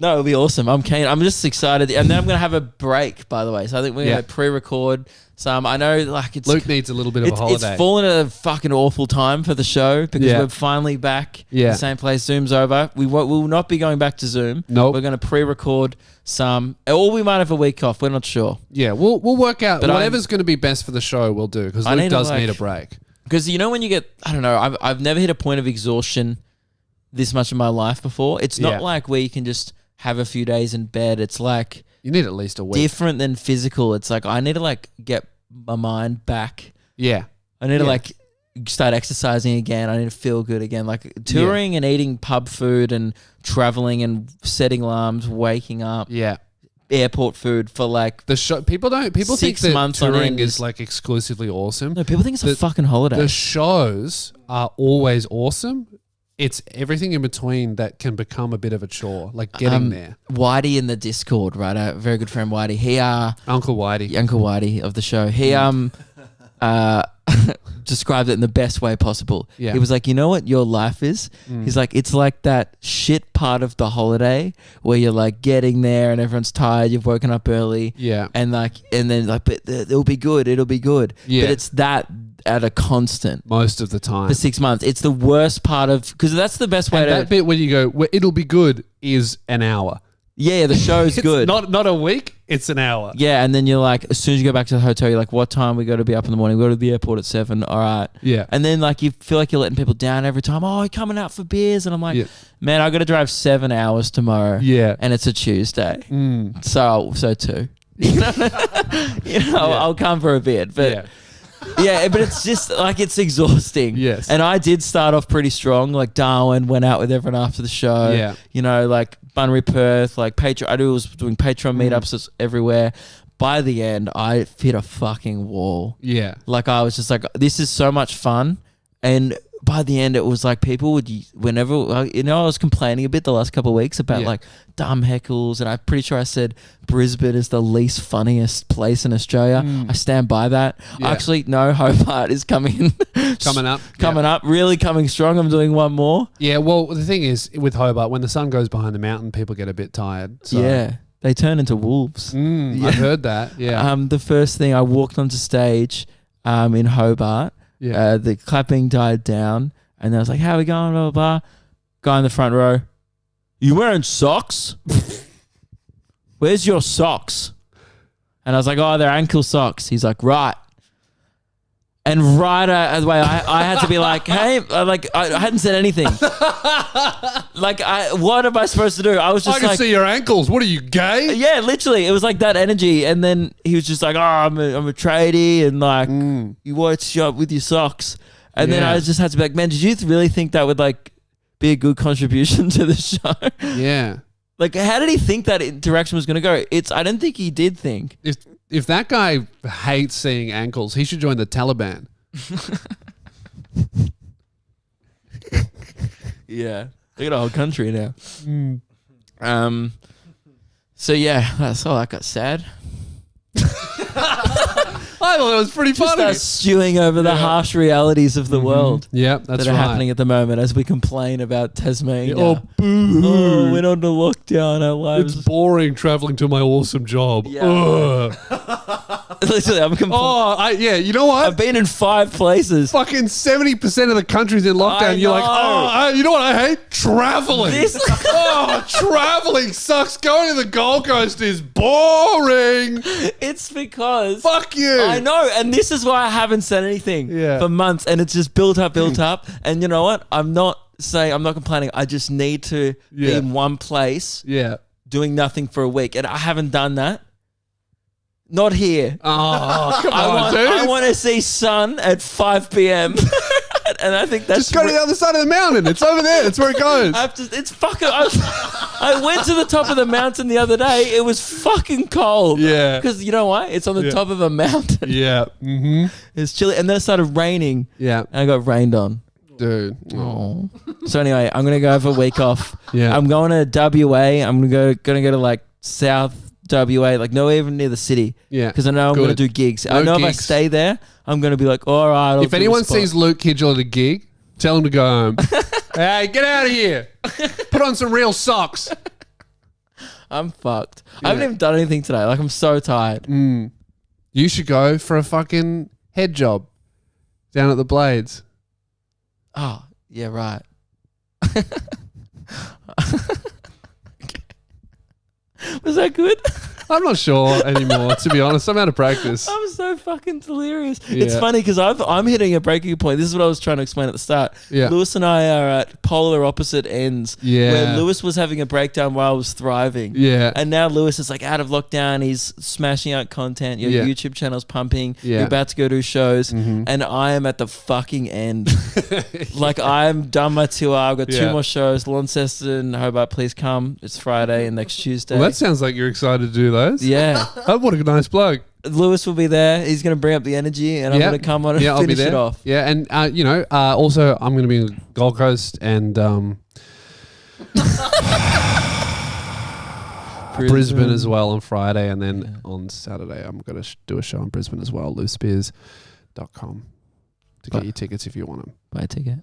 No, it'll be awesome. I'm keen. I'm just excited. And then I'm going to have a break, by the way. So I think we're going to pre-record some. I know Luke needs a little bit of a holiday. It's fallen at a fucking awful time for the show because we're finally back in the same place. Zoom's over. We will not be going back to Zoom. Nope. We're going to pre-record some. Or we might have a week off. We're not sure. Yeah, we'll work out. But whatever's going to be best for the show, we'll do because Luke does need a break. Because you know when you get, I don't know, I've never hit a point of exhaustion this much in my life before. It's not like where you can just have a few days in bed. It's like you need at least a week. Different than physical. It's like I need to like get my mind back. Yeah. I need to like start exercising again. I need to feel good again. Like touring and eating pub food and traveling and setting alarms, waking up. Yeah. Airport food for like the show. People think that touring is like exclusively awesome. No, people think it's a fucking holiday. The shows are always awesome. It's everything in between that can become a bit of a chore, like getting there. Whitey in the Discord, right? A very good friend, Whitey. He Uncle Whitey of the show. He described it in the best way possible. Yeah. He was like, you know what your life is? He's like, it's like that shit part of the holiday where you're like getting there and everyone's tired, you've woken up early. Yeah. And then but it'll be good. It'll be good. Yeah. But it's that at a constant most of the time for 6 months. It's the worst part of, because that's the best way that bit when you go, well, it'll be good is an hour. Yeah, the show's good. Not a week, it's an hour. Yeah, and then you're like, as soon as you go back to the hotel, you're like, what time we got to be up in the morning? We go to the airport at 7. All right. Yeah. And then like you feel like you're letting people down every time. Oh, you're coming out for beers. And I'm like, man, I got to drive 7 hours tomorrow. Yeah. And it's a Tuesday. So too. I'll come for a bit. But but it's just like it's exhausting. Yes. And I did start off pretty strong. Like Darwin went out with everyone after the show. Yeah. You know, like Bunbury, Perth, like Patreon. I was doing Patreon meetups everywhere. By the end, I hit a fucking wall. Yeah. Like I was just like, this is so much fun. And by the end, it was like people would, whenever, I was complaining a bit the last couple of weeks about like dumb heckles. And I'm pretty sure I said Brisbane is the least funniest place in Australia. I stand by that. Yeah. Actually, no, Hobart is coming up, really coming strong. I'm doing one more. Yeah, well, the thing is with Hobart, when the sun goes behind the mountain, people get a bit tired. So. Yeah, they turn into wolves. I've heard that, yeah. The first thing I walked onto stage in Hobart, the clapping died down, and I was like, how are we going, blah, blah, blah. Guy in the front row, you wearing socks? Where's your socks? And I was like, oh, they're ankle socks. He's like, right. And right away, I had to be like, hey, I hadn't said anything. What am I supposed to do? I was just I can see your ankles. What are you, gay? Yeah, literally. It was like that energy. And then he was just like, oh, I'm a tradie and like, you watch shop with your socks. And then I just had to be like, man, did you really think that would like be a good contribution to the show? Yeah. Like, how did he think that interaction was going to go? I don't think he did think. If that guy hates seeing ankles, he should join the Taliban. Yeah. They got a whole country now. So yeah, that's all. I got sad. I thought it was pretty funny. Just stewing over the harsh realities of the world. Yeah, that's that are happening at the moment as we complain about Tasmania. Oh, boo! We're on the lockdown. Our lives. It's boring traveling to my awesome job. Yeah. Literally, I'm complaining. You know what? I've been in 5 places. Fucking 70% of the country's in lockdown. You're like, you know what I hate? Traveling. Traveling sucks. Going to the Gold Coast is boring. It's because fuck you. I know, and this is why I haven't said anything for months, and it's just built up. And you know what? I'm not complaining. I just need to be in one place, doing nothing for a week, and I haven't done that. Not here. Oh, come on, dude. I want to see sun at 5 p.m. And I think that's just go to the other side of the mountain. It's over there. That's where it goes. It's fucking. I went to the top of the mountain the other day. It was fucking cold. Yeah. Because you know why? It's on the top of a mountain. Yeah. Mm-hmm. It's chilly, and then it started raining. Yeah. And I got rained on. Dude. Oh. So anyway, I'm gonna go have a week off. Yeah. I'm going to WA. I'm gonna go to like South WA, like no even near the city. Yeah. Because I know I'm going to do gigs. I know if I stay there, I'm going to be like, all right. If anyone sees Luke Kidgel at a gig, Tell him to go home. Hey, get out of here. Put on some real socks. I'm fucked. I haven't even done anything today. Like, I'm so tired. You should go for a fucking head job down at the Blades. Oh, yeah, right. Was that good? I'm not sure anymore, to be honest. I'm out of practice. I'm so fucking delirious. Yeah. It's funny because I'm hitting a breaking point. This is what I was trying to explain at the start. Yeah. Lewis and I are at polar opposite ends. Yeah. Where Lewis was having a breakdown while I was thriving. Yeah. And now Lewis is like out of lockdown. He's smashing out content. Your YouTube channel's pumping. Yeah. You're about to go do shows. And I am at the fucking end. Like, I'm done my tour. I've got 2 more shows. Launceston, Hobart, please come. It's Friday and next Tuesday. Well, that sounds like you're excited to do those. Yeah. Oh, what a nice bloke. Lewis will be there. He's going to bring up the energy and I'm going to come on and finish it off. Yeah, and also I'm going to be in Gold Coast and Brisbane as well on Friday, and then on Saturday I'm going to do a show in Brisbane as well. LewSpears.com to get your tickets if you want them. Buy a ticket.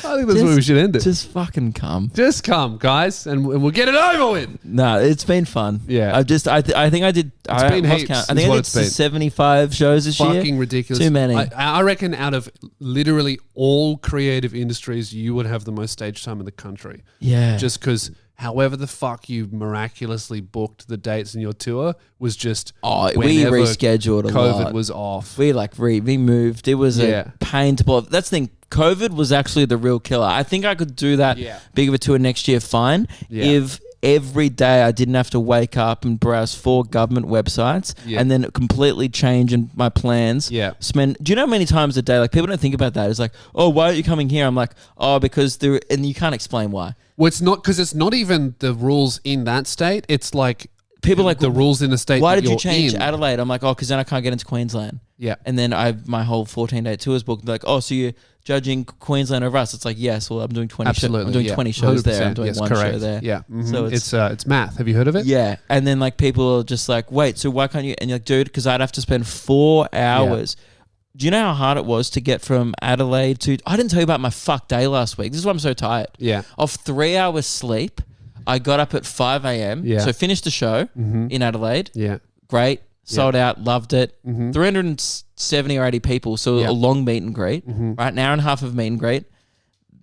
I think that's where we should end it. Just fucking come. Just come, guys, and we'll get it over with. No, it's been fun. Yeah. I think I did. It's been heaps. I think I did 75 shows this year. Fucking ridiculous. Too many. I reckon out of literally all creative industries, you would have the most stage time in the country. Yeah. Just because however the fuck you miraculously booked the dates in your tour was just we rescheduled a lot. COVID was off. We we moved. It was a pain to pull off. That's the thing. COVID was actually the real killer. I think I could do that big of a tour next year fine if every day I didn't have to wake up and browse 4 government websites and then completely change in my plans. Yeah. Do you know how many times a day, like, people don't think about that. It's like, oh, why aren't you coming here? I'm like, oh, because and you can't explain why. Well, it's not, because it's not even the rules in that state. It's like people like the rules in the state. Why did you change Adelaide? I'm like, oh, because then I can't get into Queensland. Yeah. And then my whole 14-day tour is booked. Like, oh, so you're judging Queensland over us? It's like, yes. Well, I'm doing 20. I'm doing 20 shows there. I'm doing one show there. Yeah. So it's math. Have you heard of it? Yeah. And then like people are just like, wait, so why can't you? And you're like, dude, because I'd have to spend 4 hours. Yeah. Do you know how hard it was to get from Adelaide to? I didn't tell you about my fuck day last week. This is why I'm so tired. Yeah. Of 3 hours sleep, I got up at 5 a.m. Yeah. So finished the show in Adelaide. Yeah. Great. Sold out. Loved it. 370 or 80 people. So a long meet and greet. Right. An hour and a half of meet and greet.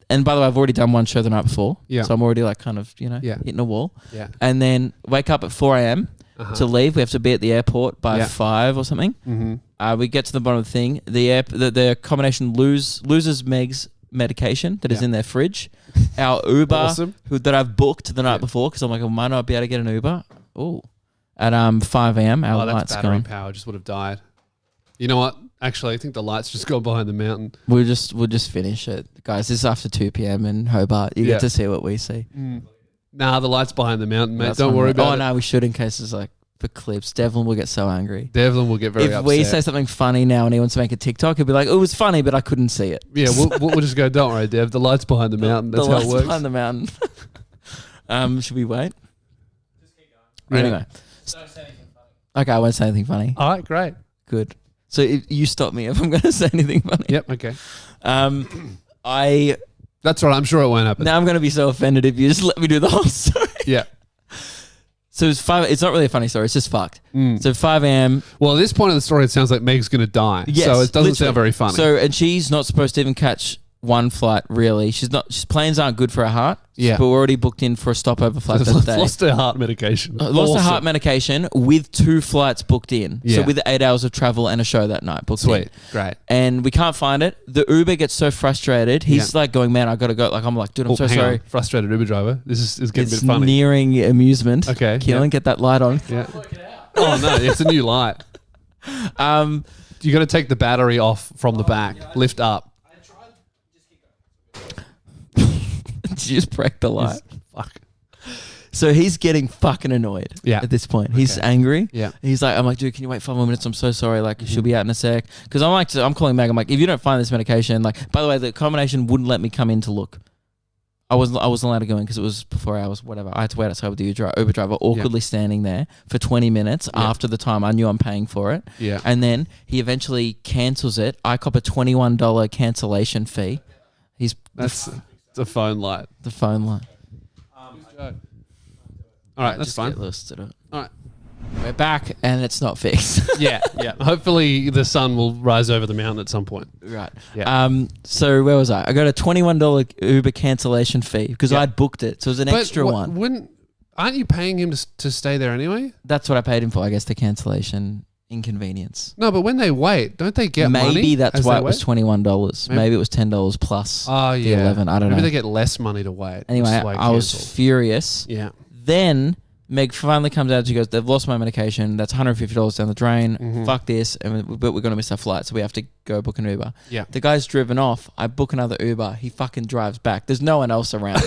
And by the way, I've already done one show the night before. Yeah. So I'm already like kind of, hitting a wall. Yeah. And then wake up at 4 a.m. To leave. We have to be at the airport by 5 or something. We get to the bottom of the thing. The combination loses Meg's medication that is in their fridge. Our Uber that I've booked the night before because I'm like, I might not be able to get an Uber. Oh, at 5 a.m. Our lights battery gone. Power just would have died. You know what? Actually, I think the lights just gone behind the mountain. We'll just finish it, guys. This is after 2 p.m. in Hobart. You get to see what we see. Nah, the light's behind the mountain, mate. Don't worry about it. Oh no, we should in case it's like for clips. Devlin will get so angry. Devlin will get very upset. If we say something funny now and he wants to make a TikTok, he'll be like, "Oh, it was funny, but I couldn't see it." Yeah, we'll just go. Don't worry, Dev. The light's behind the mountain. That's how it works. Behind the mountain. Should we wait? Just keep going. Anyway, don't say anything funny. Okay, I won't say anything funny. All right, great, good. So you stop me if I'm going to say anything funny. Yep. Okay. That's right. I'm sure it won't happen. Now I'm going to be so offended if you just let me do the whole story. Yeah. So it's not really a funny story. It's just fucked. So 5 a.m. Well, at this point of the story, it sounds like Meg's going to die. Yes, so it doesn't sound very funny. So, and she's not supposed to even catch one flight, really. Planes aren't good for her heart. Yeah. But we're already booked in for a stopover flight that day. Lost her heart medication. Lost her heart medication with 2 flights booked in. Yeah. So with 8 hours of travel and a show that night booked in. Sweet. Great. And we can't find it. The Uber gets so frustrated. He's like going, man, I got to go. Like, I'm like, dude, I'm so sorry. Frustrated Uber driver. This is getting a bit funny. Nearing amusement. Okay. Keelan, get that light on. Yeah. Oh, no. It's a new light. You got to take the battery off from the back. Lift up. Did you just break the light? Fuck. So he's getting fucking annoyed at this point. He's angry. Yeah. He's like, I'm like, dude, can you wait 5 more minutes? I'm so sorry. Like, she'll be out in a sec. Because I'm calling Meg. I'm like, if you don't find this medication, like, by the way, the combination wouldn't let me come in to look. I wasn't allowed to go in because it was before hours, whatever. I had to wait outside with the Uber driver, awkwardly standing there for 20 minutes after the time I knew I'm paying for it. Yeah. And then he eventually cancels it. I cop a $21 cancellation fee. That's the phone light. The phone line. All right, that's fine. All right. We're back and it's not fixed. yeah. Hopefully the sun will rise over the mountain at some point. Right. Yeah. So where was I? I got a $21 Uber cancellation fee because I'd booked it. So it was an extra one. Aren't you paying him to stay there anyway? That's what I paid him for, I guess, the cancellation inconvenience. No, but when they wait, don't they get money? Maybe that's why it was $21. Maybe it was $10 plus the 11. I don't know. Maybe they get less money to wait. Anyway, I was furious. Yeah. Then Meg finally comes out and she goes, they've lost my medication. That's $150 down the drain. Mm-hmm. Fuck this. But we're going to miss our flight, so we have to go book an Uber. Yeah. The guy's driven off. I book another Uber. He fucking drives back. There's no one else around.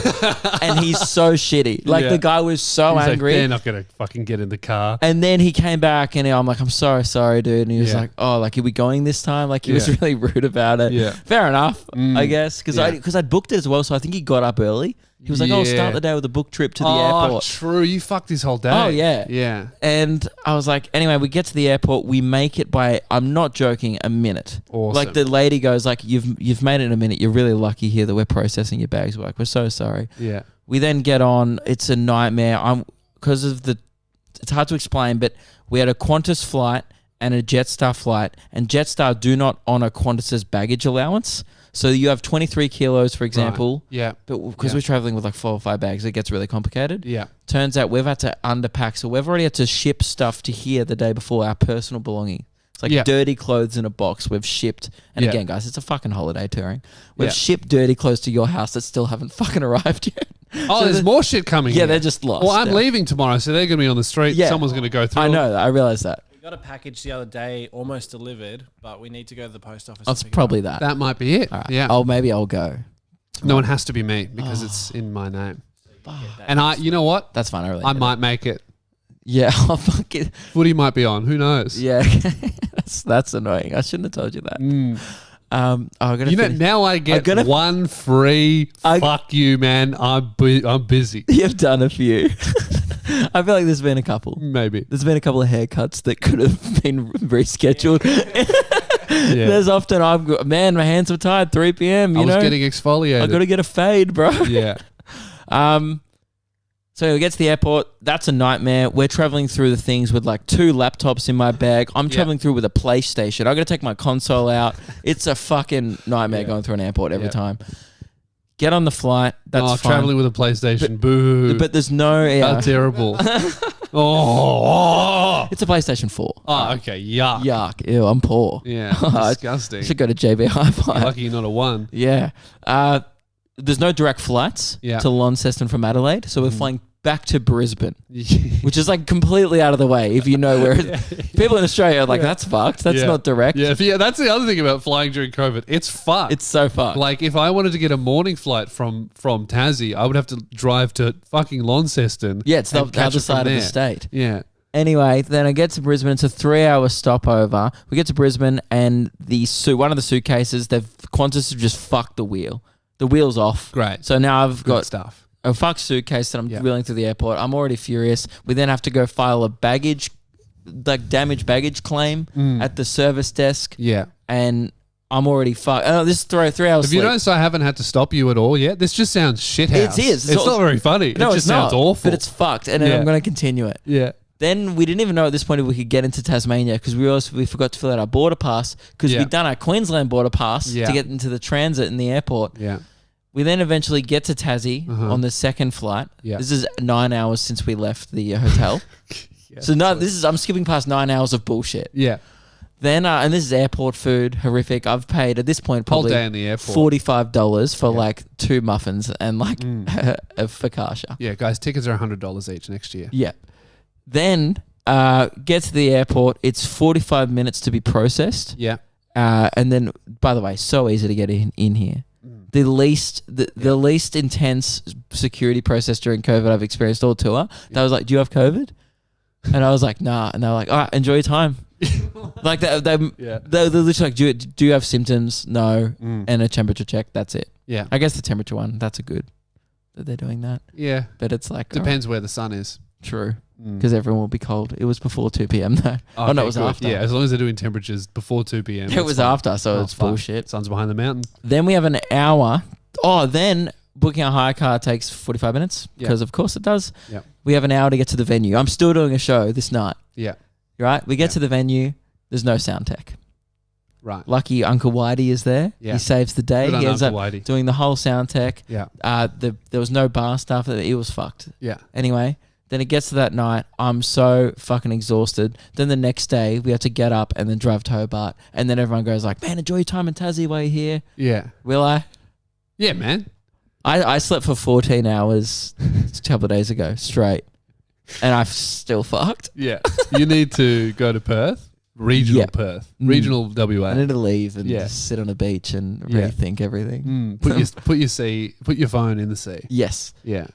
And he's so shitty. Like, the guy was so angry. Like, they're not going to fucking get in the car. And then he came back and I'm like, I'm so sorry, dude. And he was like, oh, like, are we going this time? Like, he was really rude about it. Yeah. Fair enough, I guess. Because I'd booked it as well, so I think he got up early. He was like, oh, start the day with a book trip to the airport. Oh, true. You fucked his whole day. Oh, yeah. Yeah. And I was like, anyway, we get to the airport. We make it by, I'm not joking, a minute. Awesome. Like, the lady goes, like, you've made it in a minute. You're really lucky here that we're processing your bags. We're like, we're so sorry. Yeah. We then get on. It's a nightmare. Because of it's hard to explain, but we had a Qantas flight and a Jetstar flight. And Jetstar do not honor Qantas's baggage allowance. So you have 23 kilos, for example. Right. Yeah. But because we're traveling with like 4 or 5 bags, it gets really complicated. Yeah. Turns out we've had to underpack. So we've already had to ship stuff to here the day before, our personal belongings. It's like dirty clothes in a box we've shipped. And again, guys, it's a fucking holiday touring. We've shipped dirty clothes to your house that still haven't fucking arrived yet. Oh, so there's more shit coming. Yeah, they're just lost. Well, I'm leaving tomorrow, so they're going to be on the street. Yeah. Someone's going to go through. I know that. I realize that. Got a package the other day, almost delivered, but we need to go to the post office. That's probably that. That might be it. Right. Yeah. Maybe I'll go. No, it has to be me because it's in my name. And you know what? That's fine. I might make it. Yeah, I'll fuck it. Footy might be on. Who knows? Yeah, that's annoying. I shouldn't have told you that. Now I get one free. Fuck you, man. I'm busy. You've done a few. I feel like there's been a couple. Maybe. There's been a couple of haircuts that could have been rescheduled. There's often my hands were tired, 3 p.m. I was getting exfoliated. I got to get a fade, bro. Yeah. So we get to the airport. That's a nightmare. We're traveling through the things with like 2 laptops in my bag. I'm traveling through with a PlayStation. I got to take my console out. It's a fucking nightmare going through an airport every time. Get on the flight. That's fine. Traveling with a PlayStation. Boo. But there's no... How terrible. It's a PlayStation 4. Oh, okay. Yuck. Yuck. Ew, I'm poor. Yeah. Disgusting. I should go to JB Hi-Fi. You're lucky you're not a 1. Yeah. There's no direct flights to Launceston from Adelaide, so we're flying back to Brisbane, which is like completely out of the way if you know where people in Australia are like, that's fucked. That's not direct. Yeah, that's the other thing about flying during COVID. It's fucked. It's so fucked. Like if I wanted to get a morning flight from Tassie, I would have to drive to fucking Launceston. Yeah, it's the other side of the state. Yeah. Anyway, then I get to Brisbane. It's a 3-hour stopover. We get to Brisbane and one of the suitcases, Qantas have just fucked the wheel. The wheel's off. Great. So now I've got stuff. A fuck suitcase that I'm wheeling through the airport. I'm already furious. We then have to go file a damaged baggage claim at the service desk. Yeah. And I'm already fucked. Oh, this is 3 hours. Have you noticed I haven't had to stop you at all yet? This just sounds shithouse. It is. It's not very funny. No, it just sounds awful. But it's fucked. And then I'm going to continue it. Yeah. Then we didn't even know at this point if we could get into Tasmania because we forgot to fill out our border pass because we'd done our Queensland border pass to get into the transit in the airport. Yeah. We then eventually get to Tassie on the second flight. Yeah. This is 9 hours since we left the hotel. I'm skipping past 9 hours of bullshit. Yeah. Then, and this is airport food, horrific. I've paid at this point probably whole day in the airport. $45 for like 2 muffins and like a focaccia. Yeah, guys, tickets are $100 each next year. Yeah. Then get to the airport. It's 45 minutes to be processed. Yeah. And then, by the way, so easy to get in here. The least intense security process during COVID I've experienced all tour. They was like, "Do you have COVID?" And I was like, "Nah." And they were like, "All right, enjoy your time." Like they're literally like, "Do you have symptoms?" No. And a temperature check. That's it. Yeah. I guess the temperature one. That's a good. that they're doing that. Yeah. But it's like... Depends where the sun is. True. Because everyone will be cold. It was before 2 p.m. though. Okay, no, it was good. after. Yeah, as long as they're doing temperatures before 2 p.m. It was after, so it's bullshit. Sun's behind the mountain. Then we have an hour. Oh, then booking a hire car takes 45 minutes because of course it does. Yeah. We have an hour to get to the venue. I'm still doing a show this night. Yeah. Right? We get to the venue. There's no sound tech. Right. Lucky Uncle Whitey is there. Yeah. He saves the day. He ends up doing the whole sound tech. Yeah. There was no bar stuff. It was fucked. Yeah. Anyway, then it gets to that night. I'm so fucking exhausted. Then the next day, we have to get up and then drive to Hobart. And then everyone goes like, man, enjoy your time in Tassie while you're here. Yeah. Will I? Yeah, man. I slept for 14 hours a couple of days ago straight. And I've still fucked. Yeah. You need to go to Perth. Regional Perth. Regional WA. I need to leave and just sit on a beach and rethink everything. Put your phone in the sea. Yes. Yeah.